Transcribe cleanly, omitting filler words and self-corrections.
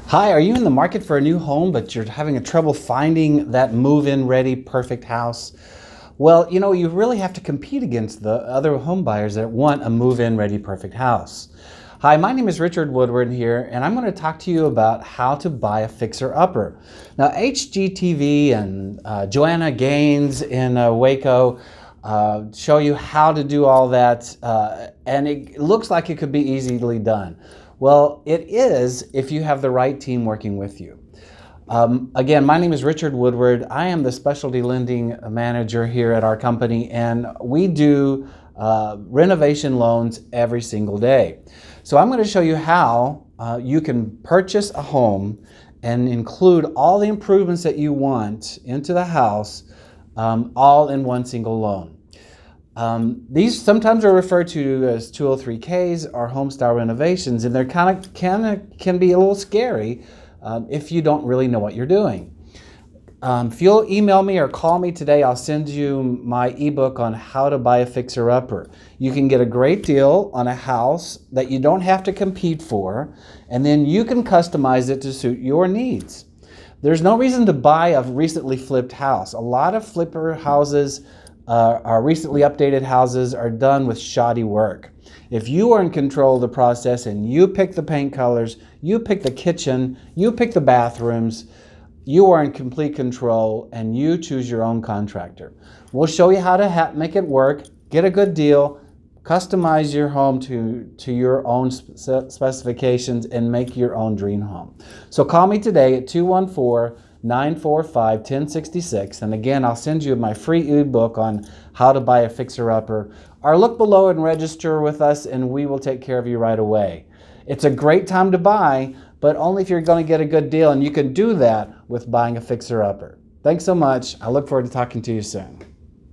Hi, are you in the market for a new home, but you're having a trouble finding that move-in ready perfect house? Well, you really have to compete against the other home buyers that want a move-in ready perfect house. Hi, my name is Richard Woodward here, and I'm going to talk to you about how to buy a fixer-upper. Now, HGTV and Joanna Gaines in Waco show you how to do all that, and it looks like it could be easily done. Well, it is if you have the right team working with you. Again, my name is Richard Woodward. I am the specialty lending manager here at our company, and we do renovation loans every single day. So I'm going to show you how you can purchase a home and include all the improvements that you want into the house all in one single loan. These sometimes are referred to as 203Ks or home style renovations, and they're can be a little scary if you don't really know what you're doing. If you'll email me or call me today, I'll send you my ebook on how to buy a fixer-upper. You can get a great deal on a house that you don't have to compete for, and then you can customize it to suit your needs. There's no reason to buy a recently flipped house. A lot of flipper houses, our recently updated houses, are done with shoddy work. If you are in control of the process and you pick the paint colors, you pick the kitchen, you pick the bathrooms, you are in complete control and you choose your own contractor. We'll show you how to make it work, get a good deal, customize your home to your own specifications, and make your own dream home. So call me today at 214-945-1066, and again, I'll send you my free ebook on how to buy a fixer-upper, or look below and register with us and we will take care of you right away. It's a great time to buy, but only if you're going to get a good deal, and you can do that with buying a fixer-upper. Thanks so much. I look forward to talking to you soon.